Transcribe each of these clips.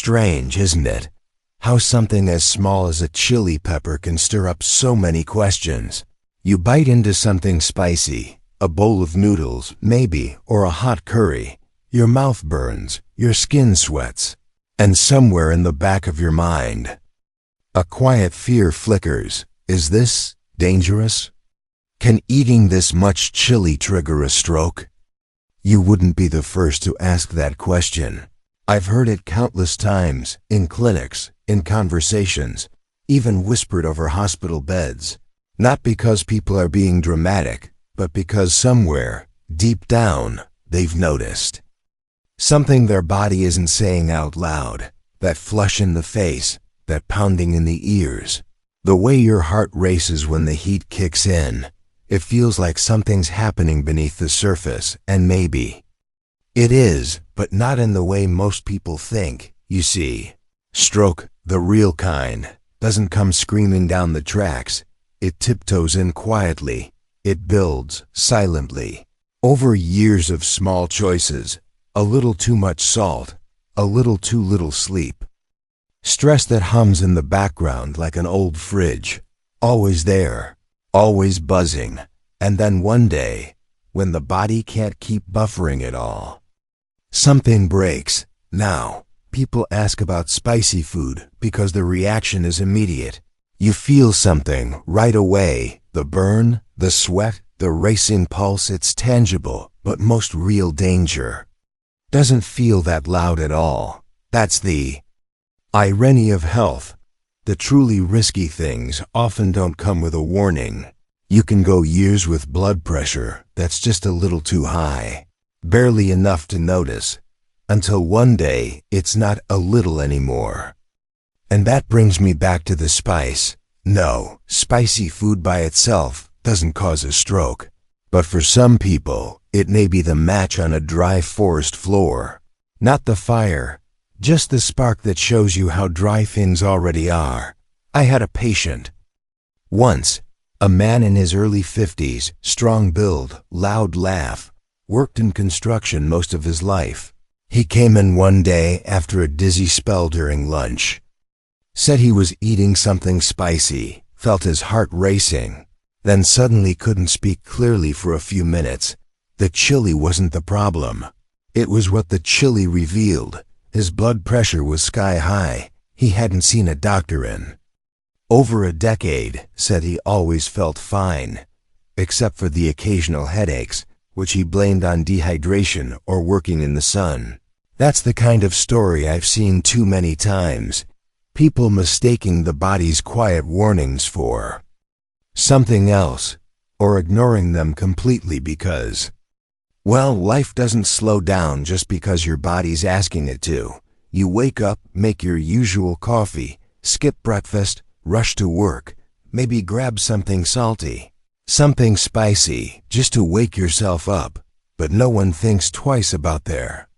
strange, isn't it? How something as small as a chili pepper can stir up so many questions. You bite into something spicy, a bowl of noodles, maybe, or a hot curry. Your mouth burns, your skin sweats, and somewhere in the back of your mind, a quiet fear flickers. Is this dangerous? Can eating this much chili trigger a stroke? You wouldn't be the first to ask that question. I've heard it countless times, in clinics, in conversations, even whispered over hospital beds. Not because people are being dramatic, but because somewhere, deep down, they've noticed something their body isn't saying out loud. That flush in the face, that pounding in the ears, the way your heart races when the heat kicks in. It feels like something's happening beneath the surface, and maybe it is, but not in the way most people think. You see, stroke, the real kind, doesn't come screaming down the tracks. It tiptoes in quietly. It builds, silently, over years of small choices, a little too much salt, a little too little sleep. Stress that hums in the background like an old fridge, always there, always buzzing, and then one day, when the body can't keep buffering it all, something breaks. Now, people ask about spicy food because the reaction is immediate. You feel something right away, the burn, the sweat, the racing pulse. It's tangible, but most real danger doesn't feel that loud at all. That's the irony of health. The truly risky things often don't come with a warning. You can go years with blood pressure that's just a little too high, barely enough to notice, until one day it's not a little anymore. And that brings me back to the spice. No, spicy food by itself doesn't cause a stroke. But for some people, it may be the match on a dry forest floor. Not the fire, just the spark that shows you how dry things already are. I had a patient once, a man in his early 50s, strong build, loud laugh, worked in construction most of his life. He came in one day after a dizzy spell during lunch. Said he was eating something spicy, felt his heart racing, then suddenly couldn't speak clearly for a few minutes. The chili wasn't the problem. It was what the chili revealed. His blood pressure was sky high. He hadn't seen a doctor in over a decade. Said he always felt fine, except for the occasional headaches, which he blamed on dehydration or working in the sun. That's the kind of story I've seen too many times. People mistaking the body's quiet warnings for something else, or ignoring them completely because, well, life doesn't slow down just because your body's asking it to. You wake up, make your usual coffee, skip breakfast, rush to work, maybe grab something salty, something spicy, just to wake yourself up, but no one thinks twice about their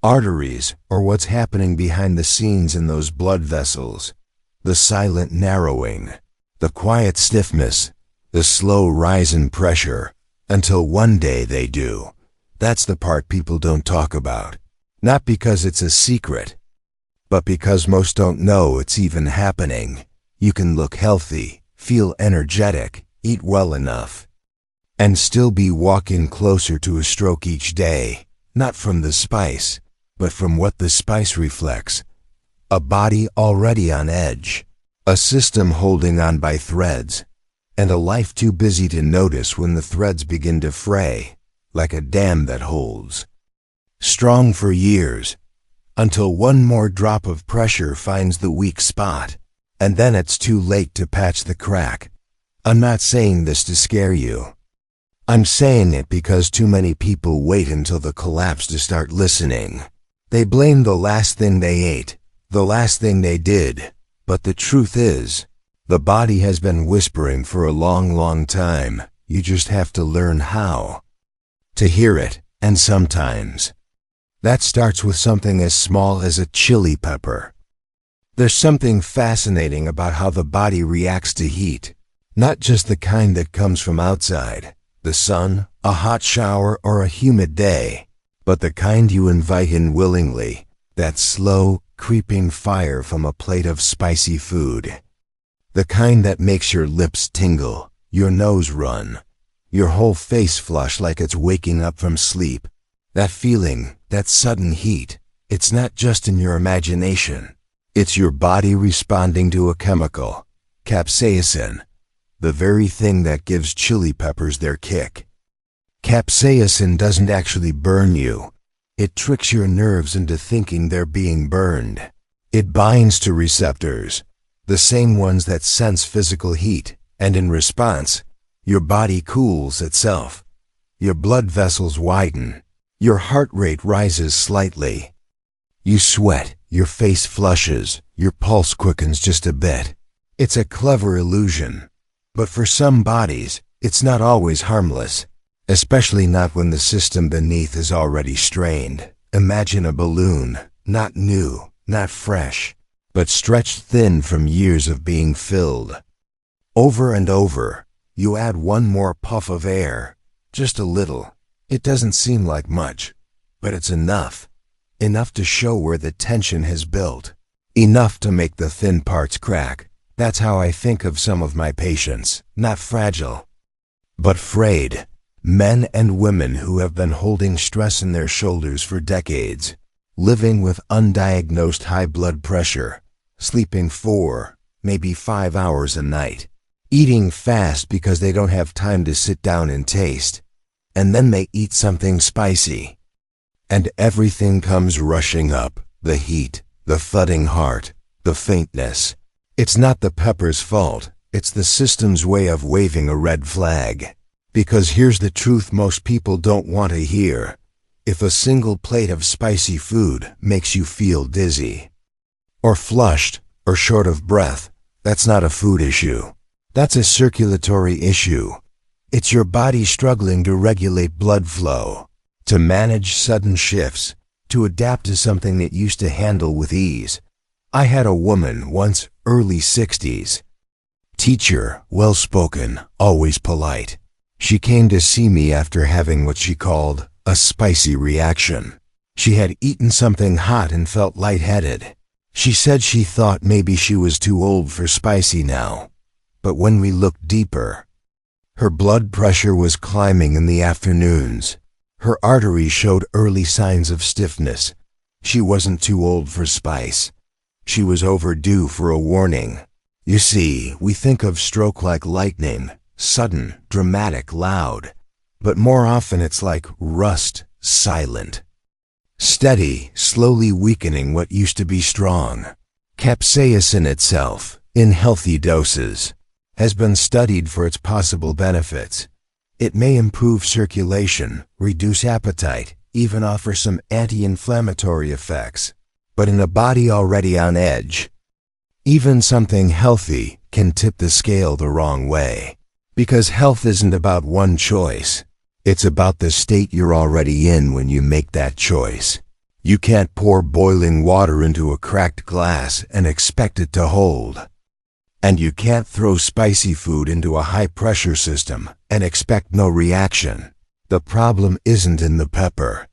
arteries or what's happening behind the scenes in those blood vessels. The silent narrowing, the quiet stiffness, the slow rise in pressure, until one day they do. That's the part people don't talk about. Not because it's a secret, but because most don't know it's even happening. You can look healthy, feel energetic, eat well enough, and still be walking closer to a stroke each day. Not from the spice, but from what the spice reflects. A body already on edge, a system holding on by threads, and a life too busy to notice when the threads begin to fray, like a dam that holds strong for years, until one more drop of pressure finds the weak spot, and then it's too late to patch the crack. I'm not saying this to scare you. I'm saying it because too many people wait until the collapse to start listening. They blame the last thing they ate, the last thing they did, but the truth is, the body has been whispering for a long, long time. You just have to learn how to hear it, and sometimes that starts with something as small as a chili pepper. There's something fascinating about how the body reacts to heat, not just the kind that comes from outside, the sun, a hot shower, or a humid day, but the kind you invite in willingly, that slow, creeping fire from a plate of spicy food. The kind that makes your lips tingle, your nose run, your whole face flush like it's waking up from sleep. That feeling, that sudden heat, it's not just in your imagination. It's your body responding to a chemical, capsaicin, the very thing that gives chili peppers their kick. Capsaicin doesn't actually burn you. It tricks your nerves into thinking they're being burned. It binds to receptors, the same ones that sense physical heat, and in response, your body cools itself. Your blood vessels widen. Your heart rate rises slightly. You sweat, your face flushes, your pulse quickens just a bit. It's a clever illusion. But for some bodies, it's not always harmless, especially not when the system beneath is already strained. Imagine a balloon, not new, not fresh, but stretched thin from years of being filled. Over and over, you add one more puff of air, just a little. It doesn't seem like much, but it's enough. Enough to show where the tension has built. Enough to make the thin parts crack. That's how I think of some of my patients, not fragile, but frayed. Men and women who have been holding stress in their shoulders for decades, living with undiagnosed high blood pressure, sleeping 4, maybe 5 hours a night, eating fast because they don't have time to sit down and taste, and then they eat something spicy, and everything comes rushing up, the heat, the thudding heart, the faintness. It's not the pepper's fault, it's the system's way of waving a red flag. Because here's the truth most people don't want to hear. If a single plate of spicy food makes you feel dizzy, or flushed, or short of breath, that's not a food issue. That's a circulatory issue. It's your body struggling to regulate blood flow, to manage sudden shifts, to adapt to something it used to handle with ease. I had a woman once, early 60s. Teacher, well-spoken, always polite. She came to see me after having what she called a spicy reaction. She had eaten something hot and felt lightheaded. She said she thought maybe she was too old for spicy now. But when we looked deeper, her blood pressure was climbing in the afternoons. Her arteries showed early signs of stiffness. She wasn't too old for spice. She was overdue for a warning. You see, we think of stroke like lightning, sudden, dramatic, loud. But more often it's like rust, silent. Steady, slowly weakening what used to be strong. Capsaicin itself, in healthy doses, has been studied for its possible benefits. It may improve circulation, reduce appetite, even offer some anti-inflammatory effects. But in a body already on edge, even something healthy can tip the scale the wrong way. Because health isn't about one choice. It's about the state you're already in when you make that choice. You can't pour boiling water into a cracked glass and expect it to hold. And you can't throw spicy food into a high-pressure system and expect no reaction. The problem isn't in the pepper.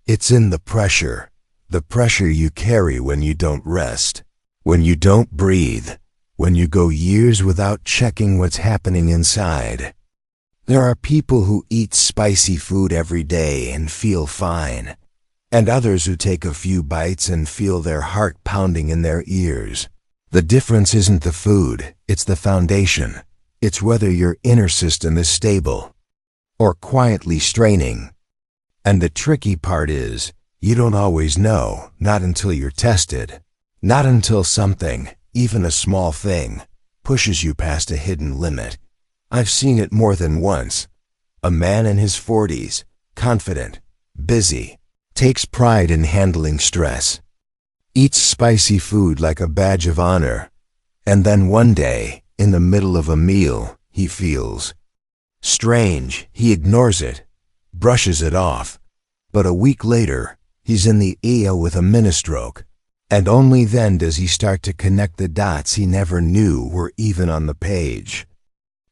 It's in the pressure. The pressure you carry when you don't rest, when you don't breathe, when you go years without checking what's happening inside. There are people who eat spicy food every day and feel fine, and others who take a few bites and feel their heart pounding in their ears. The difference isn't the food, it's the foundation. It's whether your inner system is stable or quietly straining. And the tricky part is, you don't always know, not until you're tested. Not until something, even a small thing, pushes you past a hidden limit. I've seen it more than once. A man in his 40s, confident, busy, takes pride in handling stress, eats spicy food like a badge of honor, and then one day, in the middle of a meal, he feels strange. He ignores it, brushes it off. But a week later, he's in the ER with a mini-stroke, and only then does he start to connect the dots he never knew were even on the page.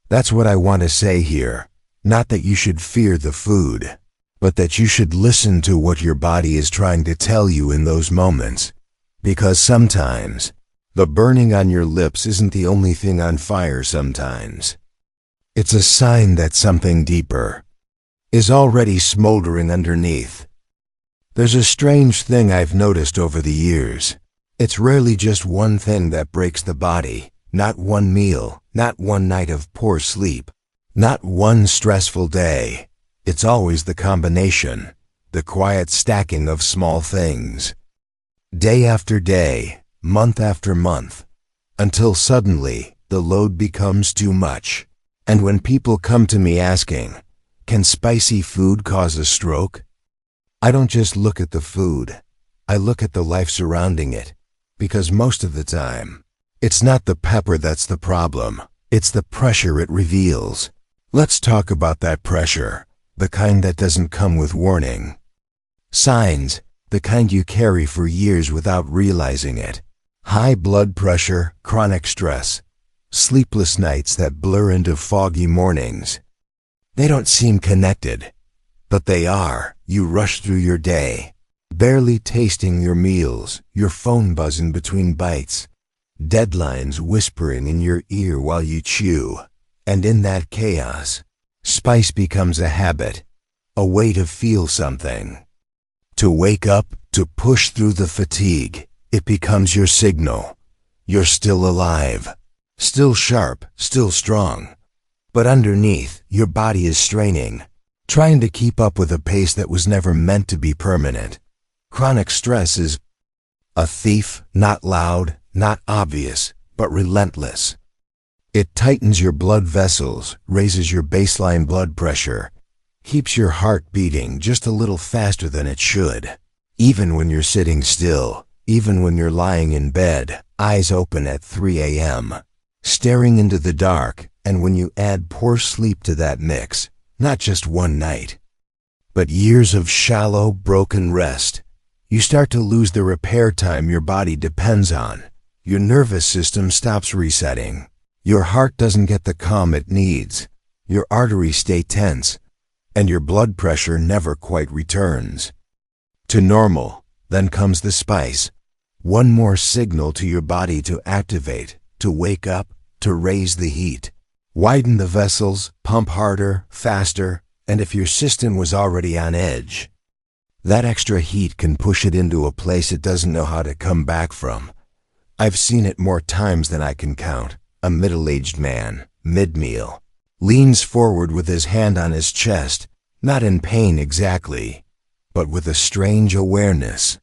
That's what I want to say here. Not that you should fear the food, but that you should listen to what your body is trying to tell you in those moments. Because sometimes, the burning on your lips isn't the only thing on fire sometimes. It's a sign that something deeper is already smoldering underneath. There's a strange thing I've noticed over the years. It's rarely just one thing that breaks the body, not one meal, not one night of poor sleep, not one stressful day. It's always the combination, the quiet stacking of small things. Day after day, month after month, until suddenly the load becomes too much. And when people come to me asking, "Can spicy food cause a stroke?" I don't just look at the food, I look at the life surrounding it, because most of the time, it's not the pepper that's the problem, it's the pressure it reveals. Let's talk about that pressure, the kind that doesn't come with warning signs, the kind you carry for years without realizing it. High blood pressure, chronic stress, sleepless nights that blur into foggy mornings. They don't seem connected, but they are. You rush through your day, barely tasting your meals, your phone buzzing between bites, deadlines whispering in your ear while you chew. And in that chaos, spice becomes a habit, a way to feel something. To wake up, to push through the fatigue. It becomes your signal. You're still alive, still sharp, still strong. But underneath, your body is straining, trying to keep up with a pace that was never meant to be permanent. Chronic stress is a thief, not loud, not obvious, but relentless. It tightens your blood vessels, raises your baseline blood pressure, keeps your heart beating just a little faster than it should. Even when you're sitting still, even when you're lying in bed, eyes open at 3 a.m., staring into the dark. And when you add poor sleep to that mix, not just one night, but years of shallow, broken rest, you start to lose the repair time your body depends on. Your nervous system stops resetting. Your heart doesn't get the calm it needs. Your arteries stay tense, and your blood pressure never quite returns to normal. Then comes the spice. One more signal to your body to activate, to wake up, to raise the heat. Widen the vessels, pump harder, faster, and if your system was already on edge, that extra heat can push it into a place it doesn't know how to come back from. I've seen it more times than I can count. A middle-aged man, mid-meal, leans forward with his hand on his chest, not in pain exactly, but with a strange awareness.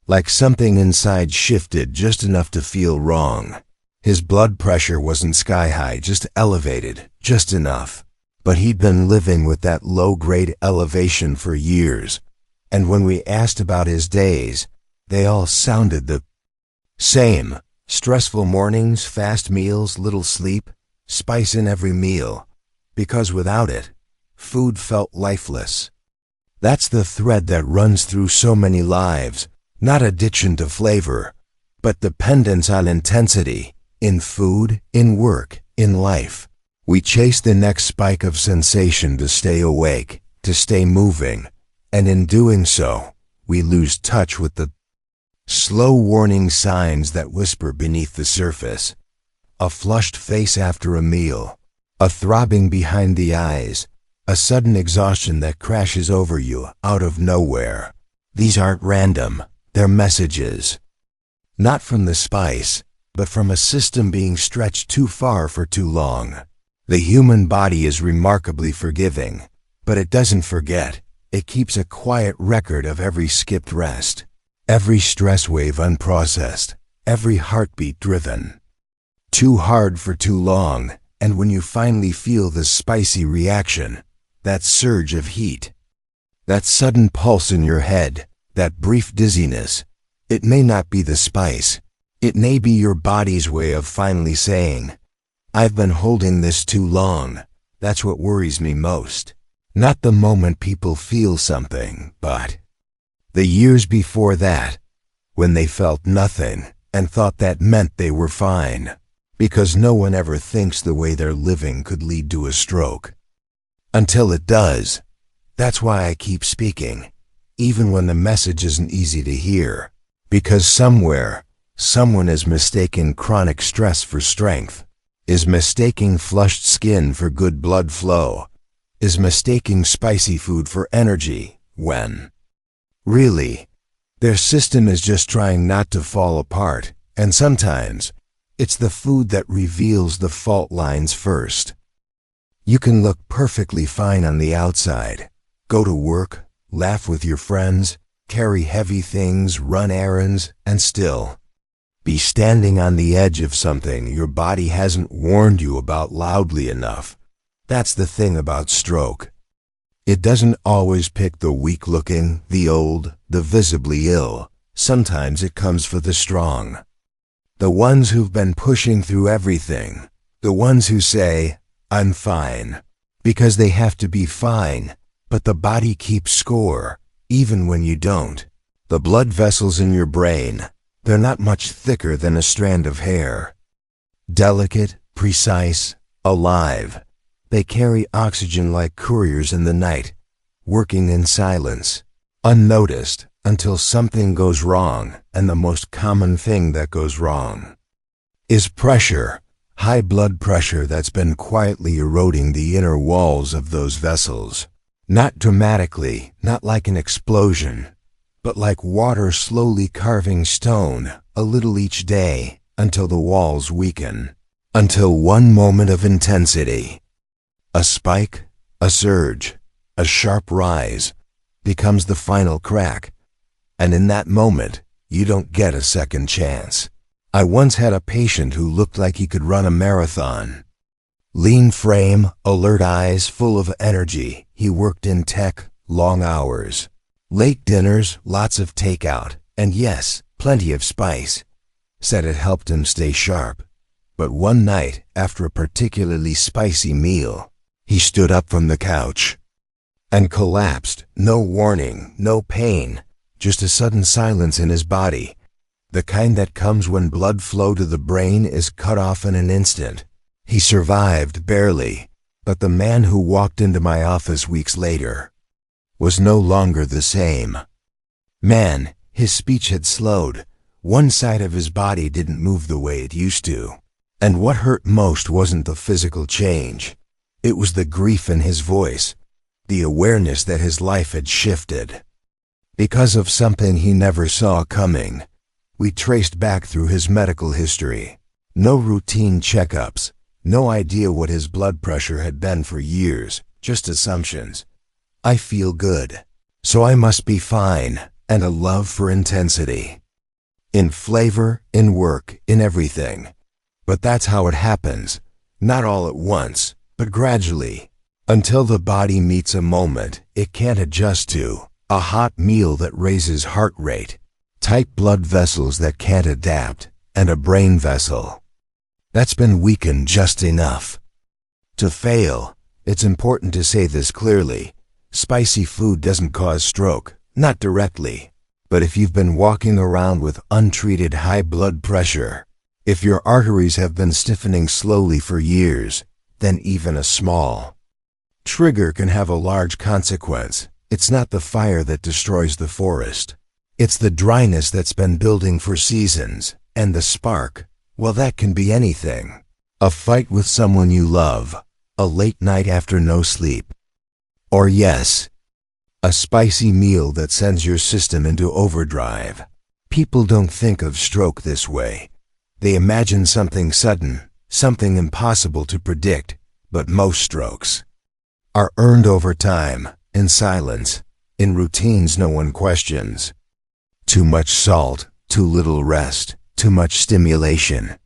Like something inside shifted just enough to feel wrong. His blood pressure wasn't sky-high, just elevated, just enough. But he'd been living with that low-grade elevation for years, and when we asked about his days, they all sounded the same. Stressful mornings, fast meals, little sleep, spice in every meal. Because without it, food felt lifeless. That's the thread that runs through so many lives, not addiction to flavor, but dependence on intensity, in food, in work, in life. We chase the next spike of sensation to stay awake, to stay moving, and in doing so, we lose touch with the slow warning signs that whisper beneath the surface. A flushed face after a meal, a throbbing behind the eyes, a sudden exhaustion that crashes over you out of nowhere. These aren't random, they're messages. Not from the spice, but from a system being stretched too far for too long. The human body is remarkably forgiving, but it doesn't forget. It keeps a quiet record of every skipped rest, every stress wave unprocessed, every heartbeat driven too hard for too long. And when you finally feel the spicy reaction, that surge of heat, that sudden pulse in your head, that brief dizziness, it may not be the spice. It may be your body's way of finally saying, "I've been holding this too long." That's what worries me most. Not the moment people feel something, but the years before that, when they felt nothing and thought that meant they were fine. Because no one ever thinks the way they're living could lead to a stroke. Until it does. That's why I keep speaking, even when the message isn't easy to hear. Because somewhere, someone is mistaking chronic stress for strength, is mistaking flushed skin for good blood flow, is mistaking spicy food for energy, when, really, their system is just trying not to fall apart, and sometimes, it's the food that reveals the fault lines first. You can look perfectly fine on the outside, go to work, laugh with your friends, carry heavy things, run errands, and still be standing on the edge of something your body hasn't warned you about loudly enough. That's the thing about stroke. It doesn't always pick the weak-looking, the old, the visibly ill. Sometimes it comes for the strong. The ones who've been pushing through everything. The ones who say, "I'm fine," because they have to be fine, but the body keeps score, even when you don't. The blood vessels in your brain, they're not much thicker than a strand of hair. Delicate, precise, alive. They carry oxygen like couriers in the night, working in silence, unnoticed, until something goes wrong, and the most common thing that goes wrong is pressure, high blood pressure that's been quietly eroding the inner walls of those vessels. Not dramatically, not like an explosion, but like water slowly carving stone, a little each day, until the walls weaken, until one moment of intensity, a spike, a surge, a sharp rise, becomes the final crack. And in that moment, you don't get a second chance. I once had a patient who looked like he could run a marathon. Lean frame, alert eyes, full of energy. He worked in tech, long hours. Late dinners, lots of takeout, and yes, plenty of spice. Said it helped him stay sharp. But one night, after a particularly spicy meal, he stood up from the couch and collapsed. No warning, no pain, just a sudden silence in his body. The kind that comes when blood flow to the brain is cut off in an instant. He survived, barely, but the man who walked into my office weeks later was no longer the same. Man, his speech had slowed. One side of his body didn't move the way it used to. And what hurt most wasn't the physical change. It was the grief in his voice, the awareness that his life had shifted. Because of something he never saw coming. We traced back through his medical history. No routine checkups, no idea what his blood pressure had been for years, just assumptions. I feel good, so I must be fine, and a love for intensity. In flavor, in work, in everything. But that's how it happens, not all at once, but gradually, until the body meets a moment it can't adjust to, a hot meal that raises heart rate, tight blood vessels that can't adapt, and a brain vessel that's been weakened just enough to fail. It's important to say this clearly. Spicy food doesn't cause stroke, not directly. But if you've been walking around with untreated high blood pressure, if your arteries have been stiffening slowly for years, then even a small trigger can have a large consequence. It's not the fire that destroys the forest. It's the dryness that's been building for seasons, and the spark, well, that can be anything. A fight with someone you love, a late night after no sleep, or yes, a spicy meal that sends your system into overdrive. People don't think of stroke this way. They imagine something sudden, something impossible to predict, but most strokes are earned over time, in silence, in routines no one questions. Too much salt, too little rest, too much stimulation,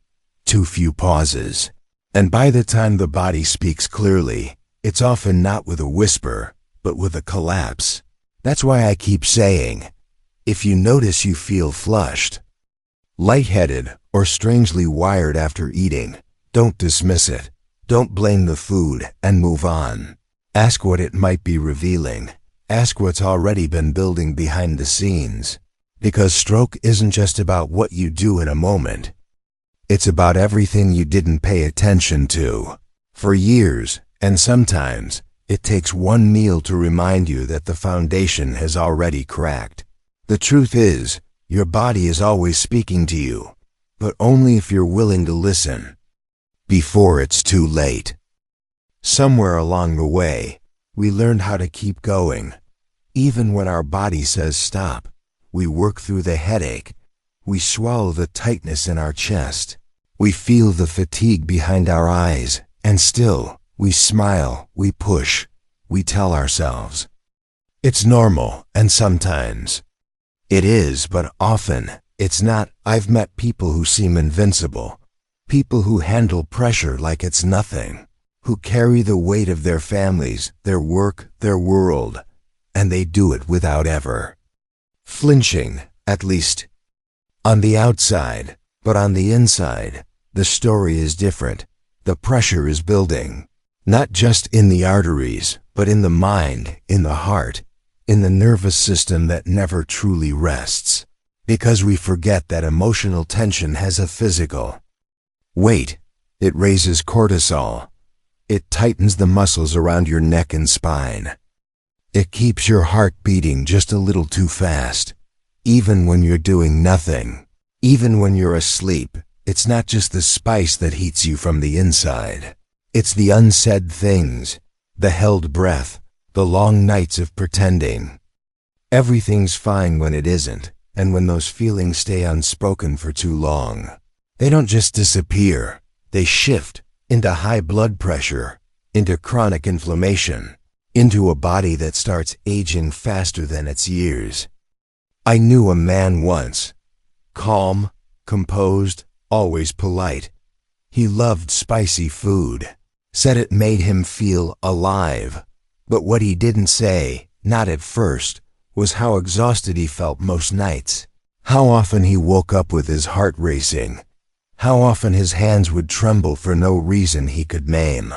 too few pauses. And by the time the body speaks clearly, it's often not with a whisper, but with a collapse. That's why I keep saying, if you notice you feel flushed, lightheaded, or strangely wired after eating, don't dismiss it. Don't blame the food, and move on. Ask what it might be revealing. Ask what's already been building behind the scenes. Because stroke isn't just about what you do in a moment. It's about everything you didn't pay attention to for years, and sometimes it takes one meal to remind you that the foundation has already cracked. The truth is, Your body is always speaking to you, but only if you're willing to listen. Before it's too late. Somewhere along the way, we learned how to keep going. Even when our body says stop, we work through the headache. We swallow the tightness in our chest. We feel the fatigue behind our eyes, and still, we smile, we push, we tell ourselves. It's normal, and sometimes it is, but often it's not. I've met people who seem invincible, people who handle pressure like it's nothing, who carry the weight of their families, their work, their world, and they do it without ever flinching, at least on the outside. But on the inside, the story is different. The pressure is building, not just in the arteries, but in the mind, in the heart, in the nervous system that never truly rests. Because we forget that emotional tension has a physical weight. It raises cortisol. It tightens the muscles around your neck and spine. It keeps your heart beating just a little too fast. Even when you're doing nothing, even when you're asleep, it's not just the spice that heats you from the inside. It's the unsaid things, the held breath, the long nights of pretending. Everything's fine when it isn't, and when those feelings stay unspoken for too long, they don't just disappear, they shift into high blood pressure, into chronic inflammation, into a body that starts aging faster than its years. I knew a man once, calm, composed, always polite. He loved spicy food, said it made him feel alive. But what he didn't say, not at first, was how exhausted he felt most nights. How often he woke up with his heart racing. How often his hands would tremble for no reason he could name.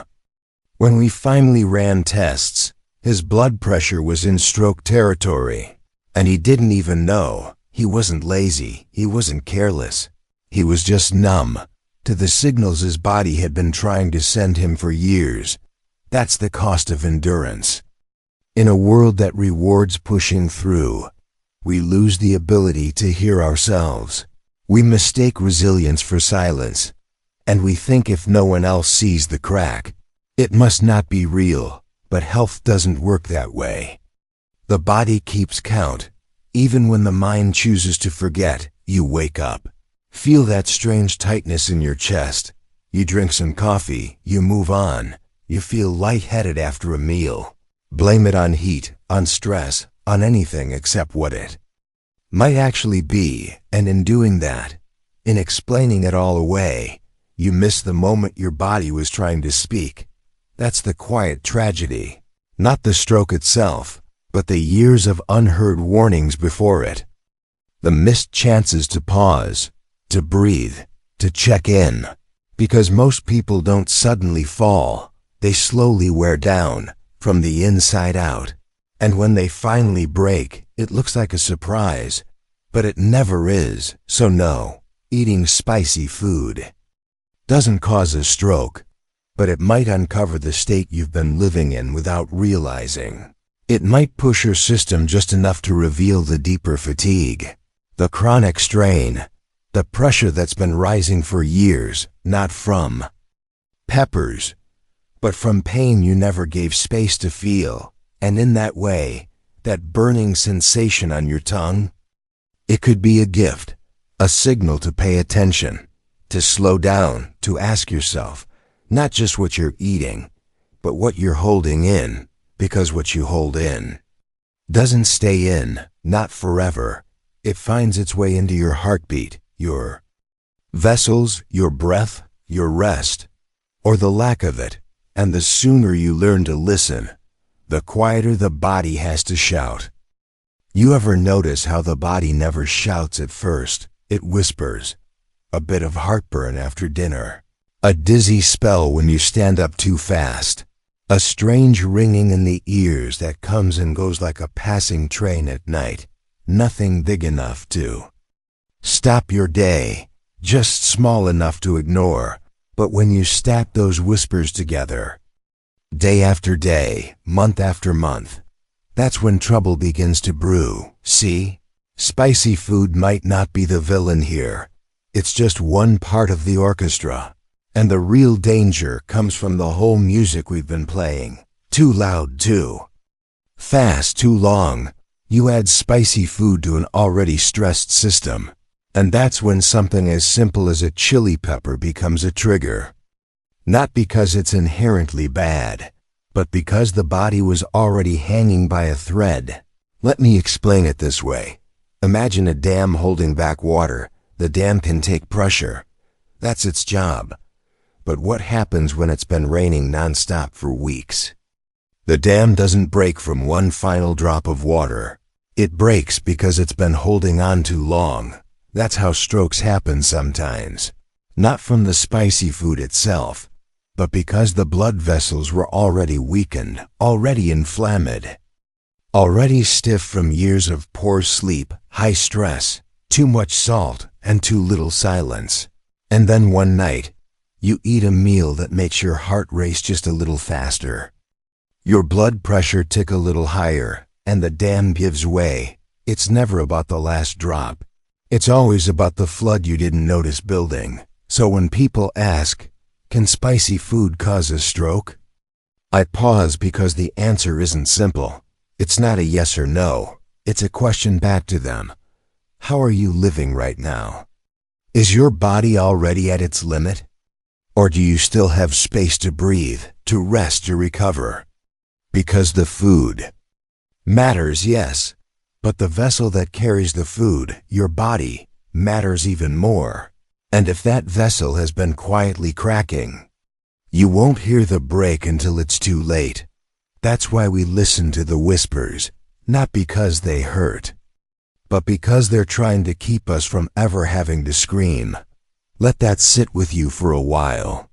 When we finally ran tests, his blood pressure was in stroke territory. And he didn't even know. He wasn't lazy, he wasn't careless. He was just numb to the signals his body had been trying to send him for years. That's the cost of endurance. In a world that rewards pushing through, we lose the ability to hear ourselves. We mistake resilience for silence, and we think if no one else sees the crack, it must not be real. But health doesn't work that way. The body keeps count. Even when the mind chooses to forget, you wake up. Feel that strange tightness in your chest. You drink some coffee, you move on. You feel lightheaded after a meal. Blame it on heat, on stress, on anything except what it might actually be, and in doing that, in explaining it all away, you miss the moment your body was trying to speak. That's the quiet tragedy. Not the stroke itself, but the years of unheard warnings before it. The missed chances to pause, to breathe, to check in. Because most people don't suddenly fall, they slowly wear down, from the inside out. And when they finally break, it looks like a surprise. But it never is, so no, eating spicy food doesn't cause a stroke. But it might uncover the state you've been living in without realizing. It might push your system just enough to reveal the deeper fatigue, the chronic strain, the pressure that's been rising for years, not from peppers, but from pain you never gave space to feel. And in that way, that burning sensation on your tongue, it could be a gift, a signal to pay attention, to slow down, to ask yourself, not just what you're eating, but what you're holding in, because what you hold in doesn't stay in, not forever. It finds its way into your heartbeat, your vessels, your breath, your rest, or the lack of it. And the sooner you learn to listen, the quieter the body has to shout. You ever notice how the body never shouts at first? It whispers. A bit of heartburn after dinner. A dizzy spell when you stand up too fast. A strange ringing in the ears that comes and goes like a passing train at night. Nothing big enough to stop your day, just small enough to ignore. But when you stack those whispers together, day after day, month after month, that's when trouble begins to brew. See? Spicy food might not be the villain here. It's just one part of the orchestra. And the real danger comes from the whole music we've been playing. Too loud, too fast, too long. You add spicy food to an already stressed system. And that's when something as simple as a chili pepper becomes a trigger. Not because it's inherently bad, but because the body was already hanging by a thread. Let me explain it this way. Imagine a dam holding back water. The dam can take pressure. That's its job. But what happens when it's been raining nonstop for weeks? The dam doesn't break from one final drop of water. It breaks because it's been holding on too long. That's how strokes happen sometimes. Not from the spicy food itself, but because the blood vessels were already weakened, already inflamed, already stiff from years of poor sleep, high stress, too much salt, and too little silence. And then one night, you eat a meal that makes your heart race just a little faster. Your blood pressure tick a little higher, and the dam gives way. It's never about the last drop. It's always about the flood you didn't notice building. So when people ask, can spicy food cause a stroke? I pause because the answer isn't simple. It's not a yes or no. It's a question back to them. How are you living right now? Is your body already at its limit? Or do you still have space to breathe, to rest, to recover? Because the food matters, yes, but the vessel that carries the food, your body, matters even more. And if that vessel has been quietly cracking, you won't hear the break until it's too late. That's why we listen to the whispers, not because they hurt, but because they're trying to keep us from ever having to scream. Let that sit with you for a while.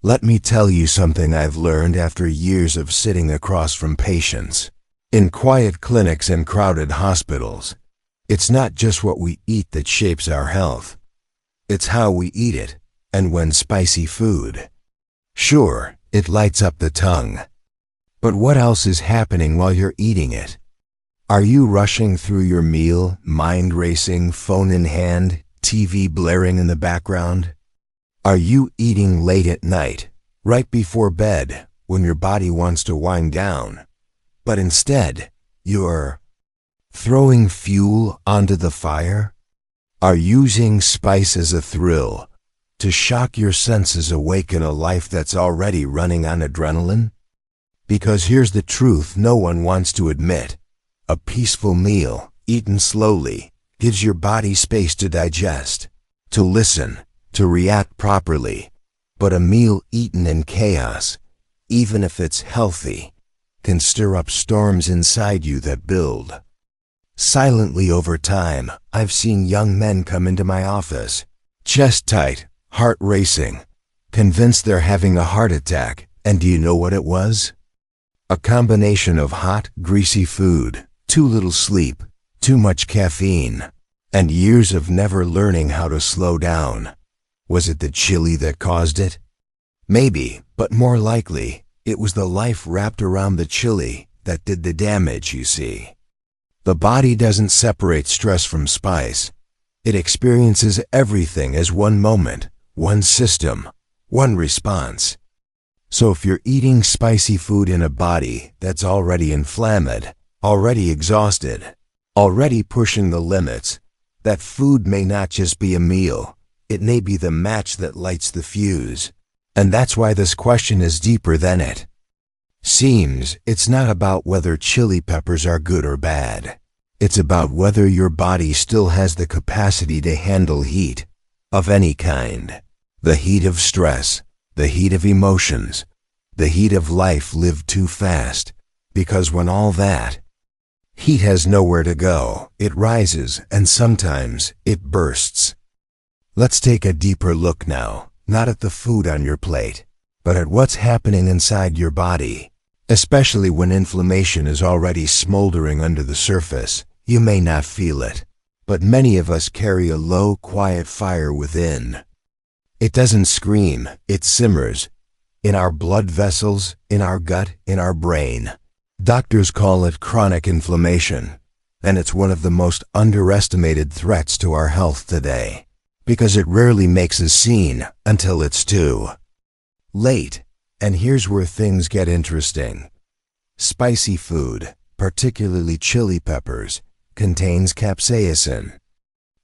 Let me tell you something I've learned after years of sitting across from patients. In quiet clinics and crowded hospitals, it's not just what we eat that shapes our health. It's how we eat it, and when spicy food. Sure, it lights up the tongue. But what else is happening while you're eating it? Are you rushing through your meal, mind racing, phone in hand, TV blaring in the background? Are you eating late at night, right before bed, when your body wants to wind down? But instead, you're throwing fuel onto the fire? Are using spice as a thrill to shock your senses awake in a life that's already running on adrenaline? Because here's the truth no one wants to admit. A peaceful meal, eaten slowly, gives your body space to digest, to listen, to react properly. But a meal eaten in chaos, even if it's healthy, can stir up storms inside you that build. Silently over time, I've seen young men come into my office, chest tight, heart racing, convinced they're having a heart attack. And do you know what it was? A combination of hot, greasy food, too little sleep, too much caffeine, and years of never learning how to slow down. Was it the chili that caused it? Maybe, but more likely, it was the life wrapped around the chili that did the damage, you see. The body doesn't separate stress from spice. It experiences everything as one moment, one system, one response. So if you're eating spicy food in a body that's already inflamed, already exhausted, already pushing the limits, that food may not just be a meal. It may be the match that lights the fuse. And that's why this question is deeper than it seems. It's not about whether chili peppers are good or bad. It's about whether your body still has the capacity to handle heat of any kind. The heat of stress, the heat of emotions, the heat of life lived too fast. Because when all that heat has nowhere to go, it rises and sometimes it bursts. Let's take a deeper look now, not at the food on your plate, but at what's happening inside your body. Especially when inflammation is already smoldering under the surface, you may not feel it, but many of us carry a low, quiet fire within. It doesn't scream, it simmers. In our blood vessels, in our gut, in our brain. Doctors call it chronic inflammation. And it's one of the most underestimated threats to our health today, because it rarely makes a scene until it's too late. And here's where things get interesting. Spicy food, particularly chili peppers, contains capsaicin.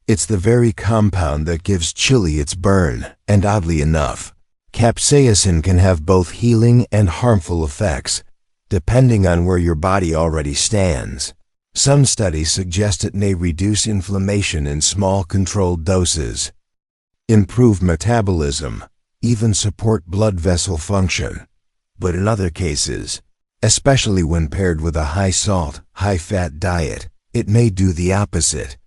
It's the very compound that gives chili its burn, and oddly enough, capsaicin can have both healing and harmful effects, depending on where your body already stands. Some studies suggest it may reduce inflammation in small controlled doses, improve metabolism, even support blood vessel function. But in other cases, especially when paired with a high-salt, high-fat diet, it may do the opposite,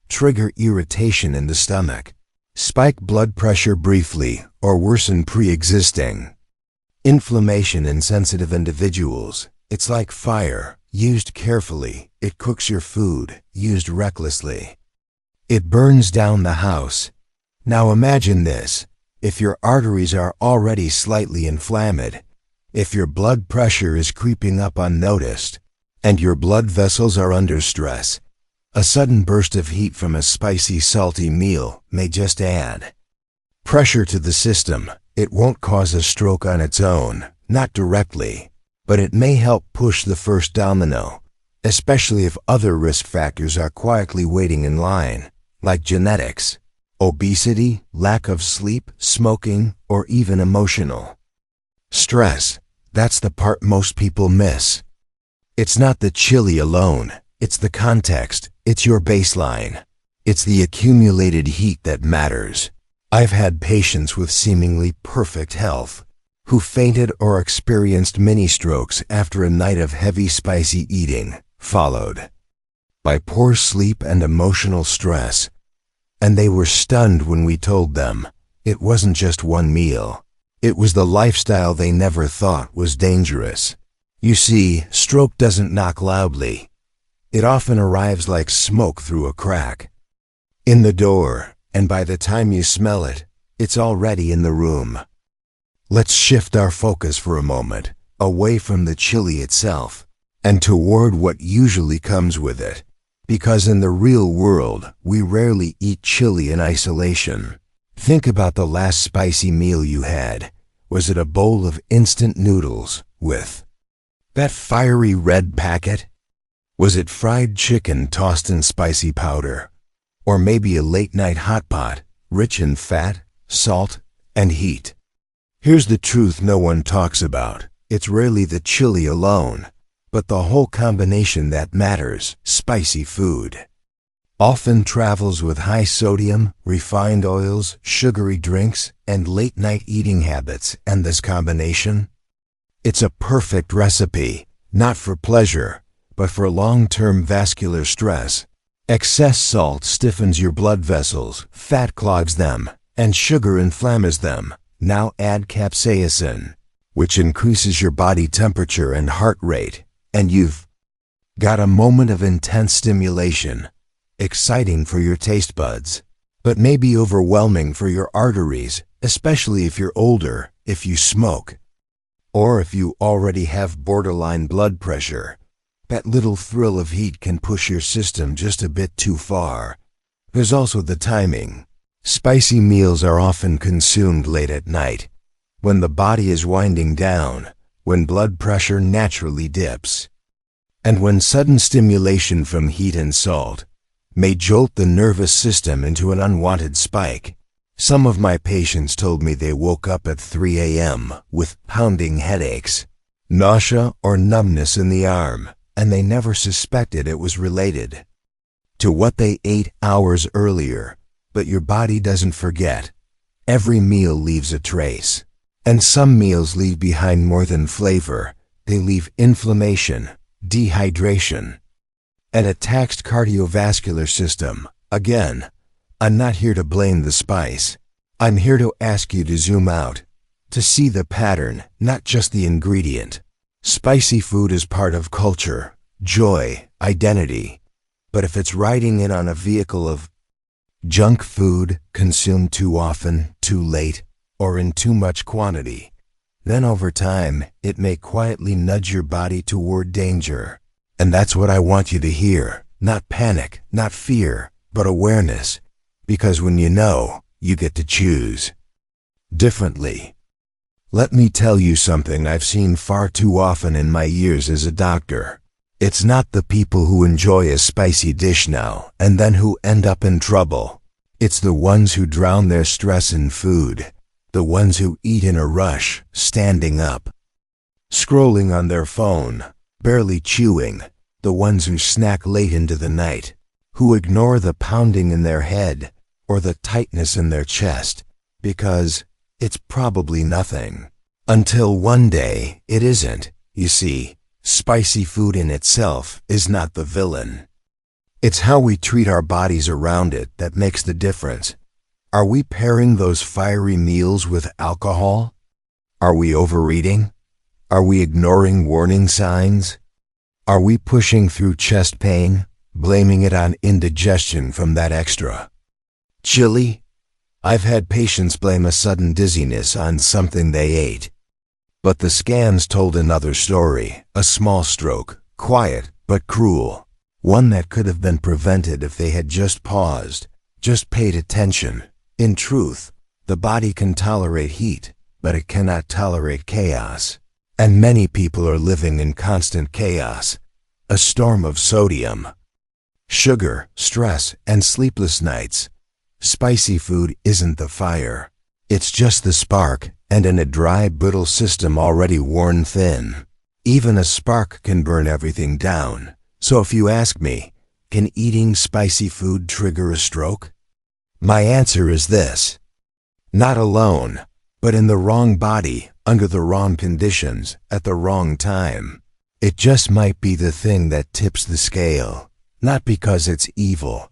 trigger irritation in the stomach, spike blood pressure briefly, or worsen pre-existing inflammation in sensitive individuals. It's like fire. Used carefully, it cooks your food. Used recklessly, it burns down the house. Now imagine this. If your arteries are already slightly inflamed, if your blood pressure is creeping up unnoticed, and your blood vessels are under stress, a sudden burst of heat from a spicy, salty meal may just add pressure to the system. It won't cause a stroke on its own, not directly, but it may help push the first domino, especially if other risk factors are quietly waiting in line, like genetics, obesity, lack of sleep, smoking, or even emotional stress. That's the part most people miss. It's not the chili alone, it's the context, it's your baseline. It's the accumulated heat that matters. I've had patients with seemingly perfect health who fainted or experienced mini-strokes after a night of heavy spicy eating, followed by poor sleep and emotional stress. And they were stunned when we told them it wasn't just one meal. It was the lifestyle they never thought was dangerous. You see, stroke doesn't knock loudly. It often arrives like smoke through a crack in the door, and by the time you smell it, it's already in the room. Let's shift our focus for a moment, away from the chili itself, and toward what usually comes with it. Because in the real world, we rarely eat chili in isolation. Think about the last spicy meal you had. Was it a bowl of instant noodles with that fiery red packet? Was it fried chicken tossed in spicy powder? Or maybe a late-night hot pot, rich in fat, salt, and heat? Here's the truth no one talks about. It's rarely the chili alone, but the whole combination that matters. Spicy food often travels with high sodium, refined oils, sugary drinks, and late-night eating habits, and this combination? It's a perfect recipe, not for pleasure, but for long-term vascular stress. Excess salt stiffens your blood vessels, fat clogs them, and sugar inflames them. Now add capsaicin, which increases your body temperature and heart rate, and you've got a moment of intense stimulation, exciting for your taste buds, but maybe overwhelming for your arteries, especially if you're older, if you smoke, or if you already have borderline blood pressure. That little thrill of heat can push your system just a bit too far. There's also the timing. Spicy meals are often consumed late at night, when the body is winding down, when blood pressure naturally dips, and when sudden stimulation from heat and salt may jolt the nervous system into an unwanted spike. Some of my patients told me they woke up at 3 a.m. with pounding headaches, nausea, or numbness in the arm, and they never suspected it was related to what they ate hours earlier. But your body doesn't forget. Every meal leaves a trace. And some meals leave behind more than flavor. They leave inflammation, dehydration, and a taxed cardiovascular system. Again, I'm not here to blame the spice. I'm here to ask you to zoom out, to see the pattern, not just the ingredient. Spicy food is part of culture, joy, identity. But if it's riding in on a vehicle of junk food consumed too often, too late, or in too much quantity, then over time, it may quietly nudge your body toward danger. And that's what I want you to hear. Not panic, not fear, but awareness. Because when you know, you get to choose differently. Let me tell you something I've seen far too often in my years as a doctor. It's not the people who enjoy a spicy dish now and then who end up in trouble. It's the ones who drown their stress in food. The ones who eat in a rush, standing up, scrolling on their phone, barely chewing. The ones who snack late into the night, who ignore the pounding in their head or the tightness in their chest because it's probably nothing. Until one day it isn't. You see, spicy food in itself is not the villain. It's how we treat our bodies around it that makes the difference. Are we pairing those fiery meals with alcohol? Are we overeating? Are we ignoring warning signs? Are we pushing through chest pain, blaming it on indigestion from that extra chili? I've had patients blame a sudden dizziness on something they ate. But the scans told another story, a small stroke, quiet but cruel, one that could have been prevented if they had just paused, just paid attention. In truth, the body can tolerate heat, but it cannot tolerate chaos. And many people are living in constant chaos, a storm of sodium, sugar, stress, and sleepless nights. Spicy food isn't the fire. It's just the spark, and in a dry, brittle system already worn thin, even a spark can burn everything down. So if you ask me, can eating spicy food trigger a stroke? My answer is this: not alone, but in the wrong body, under the wrong conditions, at the wrong time. It just might be the thing that tips the scale, not because it's evil,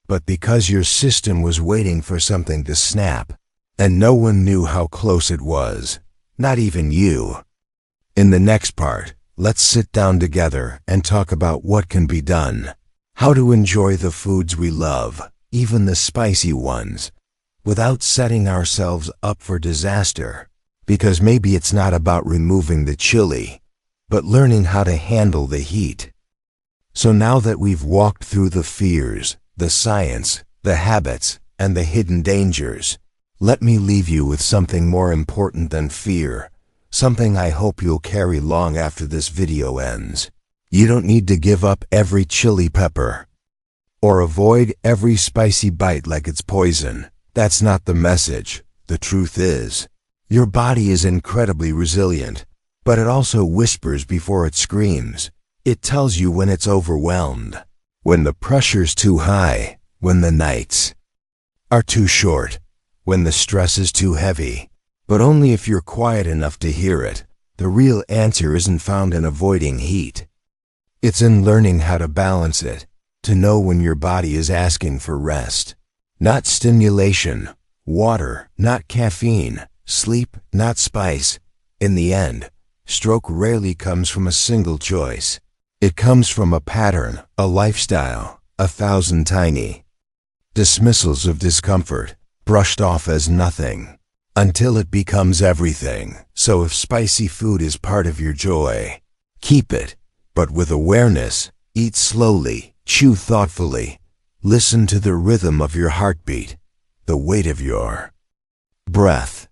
but because your system was waiting for something to snap, and no one knew how close it was, not even you. In the next part, let's sit down together and talk about what can be done, how to enjoy the foods we love, even the spicy ones, without setting ourselves up for disaster. Because maybe it's not about removing the chili, but learning how to handle the heat. So now that we've walked through the fears, the science, the habits, and the hidden dangers, let me leave you with something more important than fear, something I hope you'll carry long after this video ends. You don't need to give up every chili pepper, or avoid every spicy bite like it's poison. That's not the message. The truth is, your body is incredibly resilient, but it also whispers before it screams. It tells you when it's overwhelmed, when the pressure's too high, when the nights are too short, when the stress is too heavy. But only if you're quiet enough to hear it. The real answer isn't found in avoiding heat. It's in learning how to balance it, to know when your body is asking for rest. Not stimulation, water, not caffeine, sleep, not spice. In the end, stroke rarely comes from a single choice. It comes from a pattern, a lifestyle, 1,000 tiny dismissals of discomfort, brushed off as nothing, until it becomes everything. So if spicy food is part of your joy, keep it, but with awareness. Eat slowly, chew thoughtfully, listen to the rhythm of your heartbeat, the weight of your breath.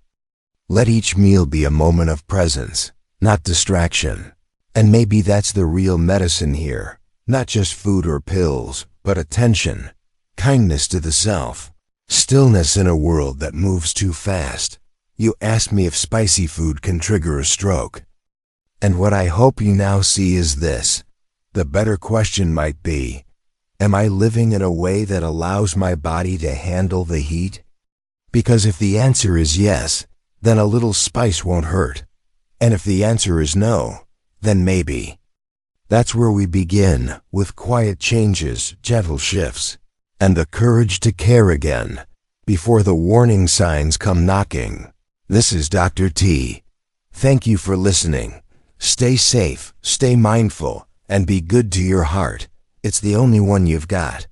Let each meal be a moment of presence, not distraction. And maybe that's the real medicine here. Not just food or pills, but attention, kindness to the self, stillness in a world that moves too fast. You asked me if spicy food can trigger a stroke. And what I hope you now see is this. The better question might be, am I living in a way that allows my body to handle the heat? Because if the answer is yes, then a little spice won't hurt. And if the answer is no, then maybe. That's where we begin, with quiet changes, gentle shifts, and the courage to care again, before the warning signs come knocking. This is Dr. T. Thank you for listening. Stay safe, stay mindful, and be good to your heart. It's the only one you've got.